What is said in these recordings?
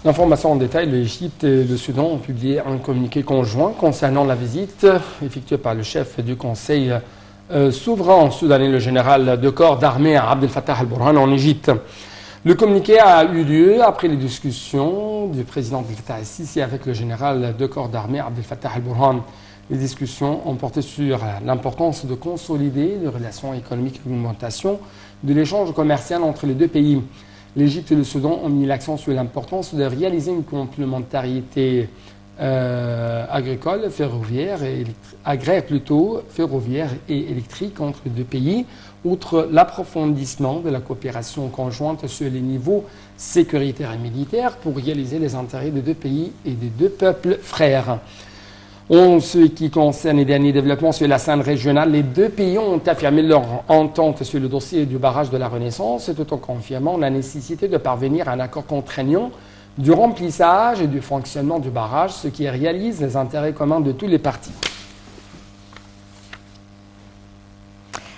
L'information en détail, l'Égypte et le Soudan ont publié un communiqué conjoint concernant la visite effectuée par le chef du Conseil souverain soudanais, le général de corps d'armée Abdel Fattah al-Burhan en Égypte. Le communiqué a eu lieu après les discussions du président Abdel Fattah el-Sisi avec le général de corps d'armée Abdel Fattah al-Burhan. Les discussions ont porté sur l'importance de consolider les relations économiques et l'augmentation de l'échange commercial entre les deux pays. L'Égypte et le Soudan ont mis l'accent sur l'importance de réaliser une complémentarité agricole, ferroviaire et ferroviaire et électrique entre les deux pays, outre l'approfondissement de la coopération conjointe sur les niveaux sécuritaires et militaires pour réaliser les intérêts des deux pays et des deux peuples frères. En ce qui concerne les derniers développements sur la scène régionale, les deux pays ont affirmé leur entente sur le dossier du barrage de la Renaissance, tout en confirmant la nécessité de parvenir à un accord contraignant du remplissage et du fonctionnement du barrage, ce qui réalise les intérêts communs de tous les parties.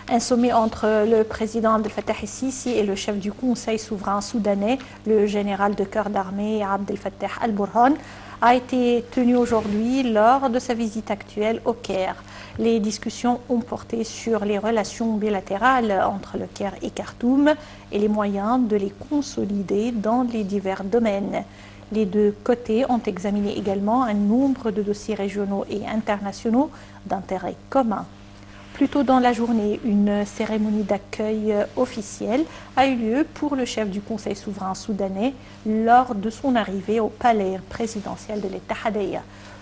Un sommet entre le président Abdel Fattah el-Sisi et le chef du Conseil souverain soudanais, le général de corps d'armée Abdel Fattah al-Burhan, a été tenu aujourd'hui lors de sa visite actuelle au Caire. Les discussions ont porté sur les relations bilatérales entre le Caire et Khartoum et les moyens de les consolider dans les divers domaines. Les deux côtés ont examiné également un nombre de dossiers régionaux et internationaux d'intérêt commun. Plus tôt dans la journée, une cérémonie d'accueil officielle a eu lieu pour le chef du Conseil souverain soudanais lors de son arrivée au palais présidentiel de l'Ittihadiyya.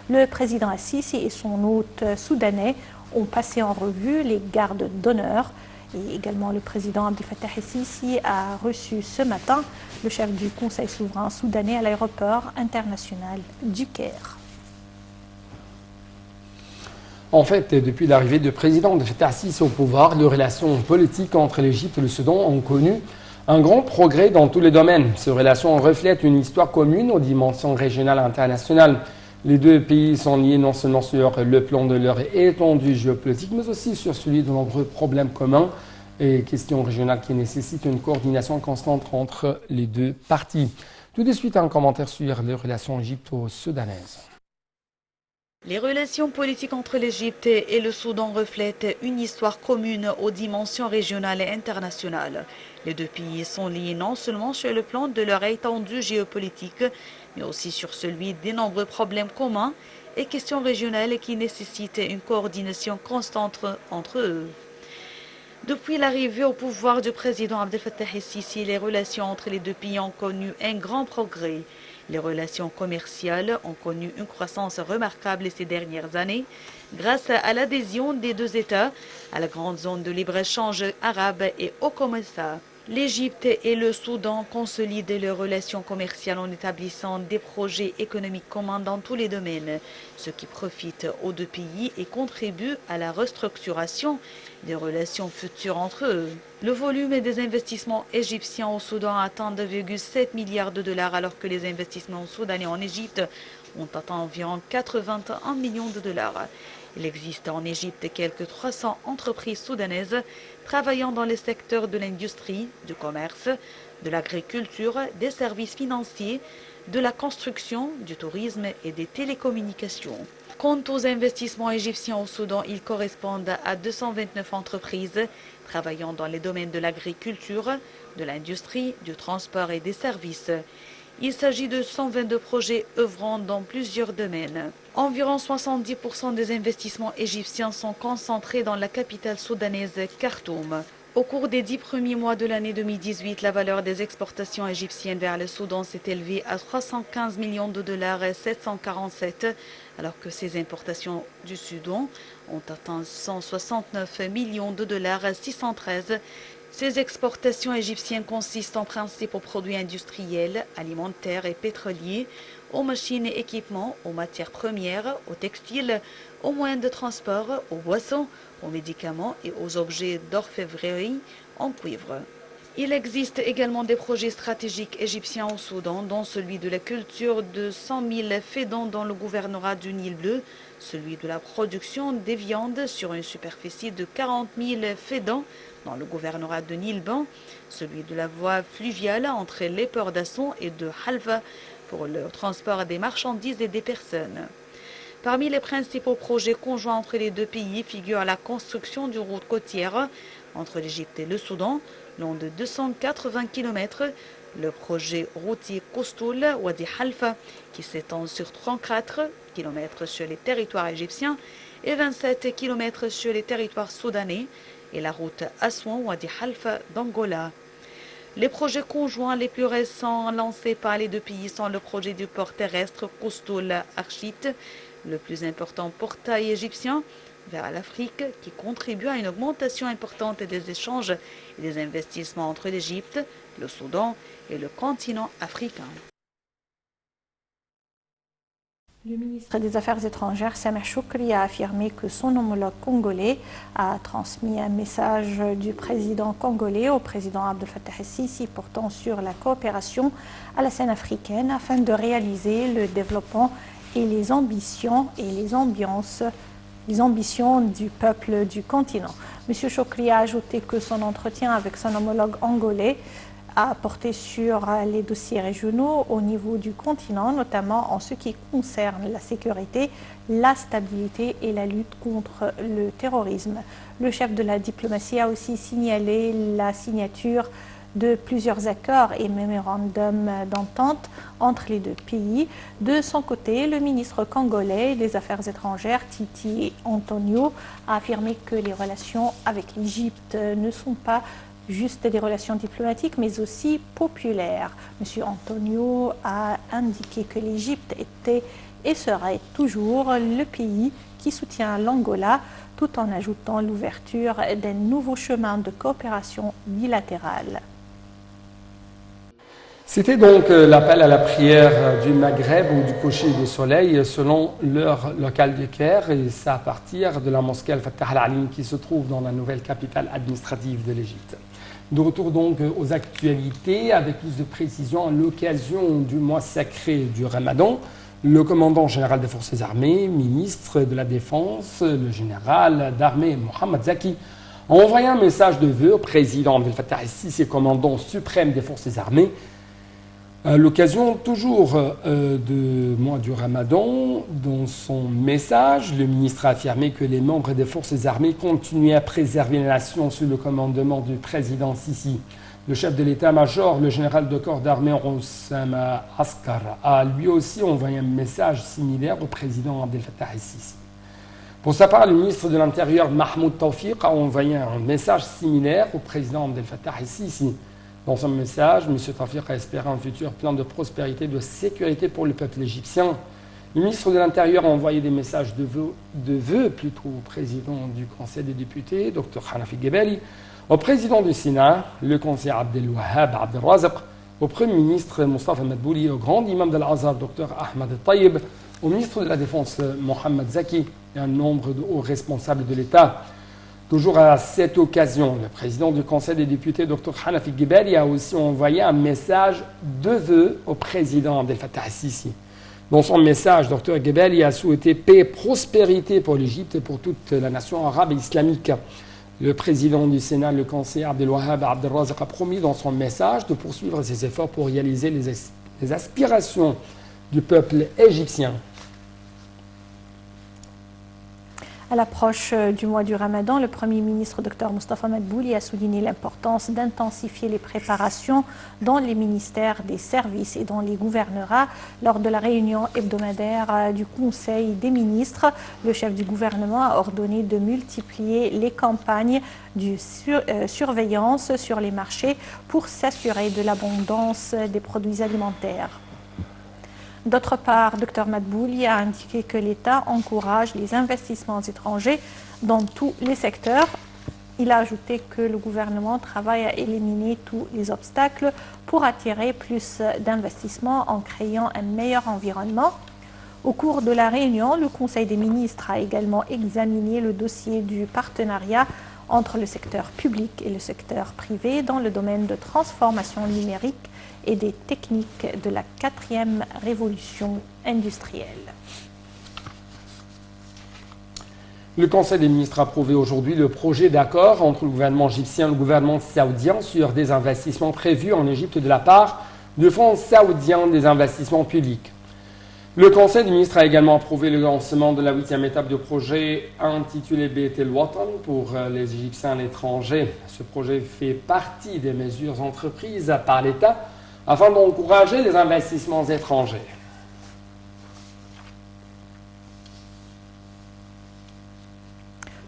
Le président Al-Sisi et son hôte soudanais ont passé en revue les gardes d'honneur. Et également, le président Abdel Fattah el-Sisi a reçu ce matin le chef du Conseil souverain soudanais à l'aéroport international du Caire. En fait, depuis l'arrivée du président Abdel Fattah el-Sisi au pouvoir, les relations politiques entre l'Égypte et le Soudan ont connu un grand progrès dans tous les domaines. Ces relations reflètent une histoire commune aux dimensions régionales et internationales. Les deux pays sont liés non seulement sur le plan de leur étendue géopolitique, mais aussi sur celui de nombreux problèmes communs et questions régionales qui nécessitent une coordination constante entre les deux parties. Tout de suite, un commentaire sur les relations égypto-soudanaises. Les relations politiques entre l'Égypte et le Soudan reflètent une histoire commune aux dimensions régionales et internationales. Les deux pays sont liés non seulement sur le plan de leur étendue géopolitique, mais aussi sur celui des nombreux problèmes communs et questions régionales qui nécessitent une coordination constante entre eux. Depuis l'arrivée au pouvoir du président Abdel Fattah el-Sisi, les relations entre les deux pays ont connu un grand progrès. Les relations commerciales ont connu une croissance remarquable ces dernières années grâce à l'adhésion des deux États à la grande zone de libre-échange arabe et au COMESA. L'Égypte et le Soudan consolident leurs relations commerciales en établissant des projets économiques communs dans tous les domaines, ce qui profite aux deux pays et contribue à la restructuration des relations futures entre eux. Le volume des investissements égyptiens au Soudan atteint 2,7 milliards de dollars alors que les investissements soudanais en Égypte ont atteint environ 81 millions de dollars. Il existe en Égypte quelques 300 entreprises soudanaises travaillant dans les secteurs de l'industrie, du commerce, de l'agriculture, des services financiers, de la construction, du tourisme et des télécommunications. Quant aux investissements égyptiens au Soudan, ils correspondent à 229 entreprises travaillant dans les domaines de l'agriculture, de l'industrie, du transport et des services. Il s'agit de 122 projets œuvrant dans plusieurs domaines. Environ 70% des investissements égyptiens sont concentrés dans la capitale soudanaise Khartoum. Au cours des 10 premiers mois de l'année 2018, la valeur des exportations égyptiennes vers le Soudan s'est élevée à 315 millions de dollars et 747, alors que ces importations du Soudan ont atteint 169 millions de dollars et 613. Ces exportations égyptiennes consistent en principe aux produits industriels, alimentaires et pétroliers, aux machines et équipements, aux matières premières, aux textiles, aux moyens de transport, aux boissons, aux médicaments et aux objets d'orfèvrerie en cuivre. Il existe également des projets stratégiques égyptiens au Soudan, dont celui de la culture de 100 000 fédans dans le gouvernorat du Nil bleu, celui de la production des viandes sur une superficie de 40 000 fédans dans le gouvernorat de Nil blanc, celui de la voie fluviale entre les ports d'Asson et de Halfa pour le transport des marchandises et des personnes. Parmi les principaux projets conjoints entre les deux pays figure la construction d'une route côtière entre l'Égypte et le Soudan, long de 280 km, le projet routier Kostoul Wadi Halfa, qui s'étend sur 34 km sur les territoires égyptiens et 27 km sur les territoires soudanais, et la route Aswan Wadi Halfa d'Angola. Les projets conjoints les plus récents lancés par les deux pays sont le projet du port terrestre Kostoul Archit, le plus important portail égyptien vers l'Afrique, qui contribue à une augmentation importante des échanges et des investissements entre l'Égypte, le Soudan et le continent africain. Le ministre des Affaires étrangères, Sameh Choukri, a affirmé que son homologue congolais a transmis un message du président congolais au président Abdel Fattah el-Sisi portant sur la coopération à la scène africaine afin de réaliser le développement et les ambitions du peuple du continent. M. Choukri a ajouté que son entretien avec son homologue angolais a porté sur les dossiers régionaux au niveau du continent, notamment en ce qui concerne la sécurité, la stabilité et la lutte contre le terrorisme. Le chef de la diplomatie a aussi signalé la signature de plusieurs accords et mémorandums d'entente entre les deux pays. De son côté, le ministre congolais des Affaires étrangères, Titi Antonio, a affirmé que les relations avec l'Égypte ne sont pas juste des relations diplomatiques, mais aussi populaires. M. Antonio a indiqué que l'Égypte était et serait toujours le pays qui soutient l'Angola, tout en ajoutant l'ouverture d'un nouveau chemin de coopération bilatérale. C'était donc l'appel à la prière du Maghreb ou du coucher du soleil selon l'heure locale du Caire, et ça à partir de la mosquée Al-Fattah Al-Alim qui se trouve dans la nouvelle capitale administrative de l'Égypte. De retour donc aux actualités avec plus de précision à l'occasion du mois sacré du Ramadan. Le commandant général des forces armées, ministre de la Défense, le général d'armée Mohamed Zaki, a envoyé un message de vœux au président Abdel Fattah el-Sisi et commandant suprême des forces armées. À l'occasion toujours du mois du Ramadan, dans son message, le ministre a affirmé que les membres des forces armées continuaient à préserver la nation sous le commandement du président Sisi. Le chef de l'état-major, le général de corps d'armée Oussama Askar, a lui aussi envoyé un message similaire au président Abdel Fattah el-Sisi. Pour sa part, le ministre de l'Intérieur, Mahmoud Tawfiq, a envoyé un message similaire au président Abdel Fattah el-Sisi. Dans son message, M. Tawfiq a espéré un futur plan de prospérité et de sécurité pour le peuple égyptien. Le ministre de l'Intérieur a envoyé des messages de vœux plutôt au président du Conseil des députés, Dr Hanafi Gebali, au président du Sénat, le conseiller Abdel Wahab Abdel Razak, au Premier ministre Mustafa Madbouli, au grand imam de l'Azhar, Dr Ahmad Tayyib, au ministre de la Défense Mohamed Zaki et un nombre de hauts responsables de l'État. Toujours à cette occasion, le président du Conseil des députés, Dr Hanafi Gebali, a aussi envoyé un message de vœux au président Abdel Fattah el-Sisi. Dans son message, Dr Gebali a souhaité paix et prospérité pour l'Égypte et pour toute la nation arabe et islamique. Le président du Sénat, le conseiller Abdel Wahab Abdel Razak, a promis dans son message de poursuivre ses efforts pour réaliser les aspirations du peuple égyptien. À l'approche du mois du Ramadan, le Premier ministre Dr Mustafa Madbouli a souligné l'importance d'intensifier les préparations dans les ministères des services et dans les gouvernorats. Lors de la réunion hebdomadaire du Conseil des ministres, le chef du gouvernement a ordonné de multiplier les campagnes de surveillance sur les marchés pour s'assurer de l'abondance des produits alimentaires. D'autre part, Dr Madbouli a indiqué que l'État encourage les investissements étrangers dans tous les secteurs. Il a ajouté que le gouvernement travaille à éliminer tous les obstacles pour attirer plus d'investissements en créant un meilleur environnement. Au cours de la réunion, le Conseil des ministres a également examiné le dossier du partenariat entre le secteur public et le secteur privé dans le domaine de transformation numérique et des techniques de la 4e révolution industrielle. Le Conseil des ministres a approuvé aujourd'hui le projet d'accord entre le gouvernement égyptien et le gouvernement saoudien sur des investissements prévus en Égypte de la part du Fonds saoudien des investissements publics. Le Conseil des ministres a également approuvé le lancement de la 8e étape du projet intitulé Bet El Watan pour les Égyptiens à l'étranger. Ce projet fait partie des mesures entreprises par l'État afin d'encourager les investissements étrangers.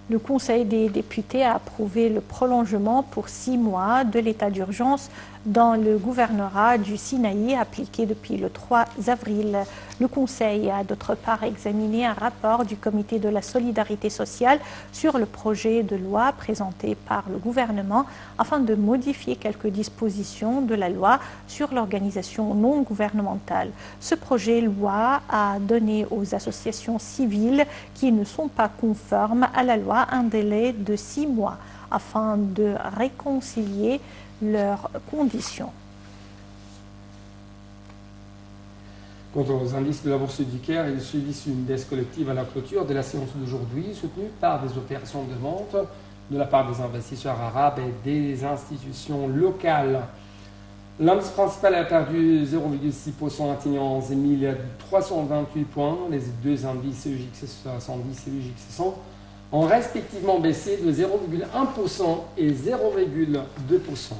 Le Conseil des députés a approuvé le prolongement pour 6 mois de l'état d'urgence dans le gouvernorat du Sinaï appliqué depuis le 3 avril. Le Conseil a d'autre part examiné un rapport du Comité de la solidarité sociale sur le projet de loi présenté par le gouvernement afin de modifier quelques dispositions de la loi sur l'organisation non gouvernementale. Ce projet de loi a donné aux associations civiles qui ne sont pas conformes à la loi un délai de 6 mois afin de réconcilier leurs conditions. Quant aux indices de la Bourse du Caire, ils subissent une baisse collective à la clôture de la séance d'aujourd'hui, soutenue par des opérations de vente de la part des investisseurs arabes et des institutions locales. L'indice principal a perdu 0,6%, atteignant 11 328 points. Les deux indices EGX 70 et EGX 100 ont respectivement baissé de 0,1% et 0,2%.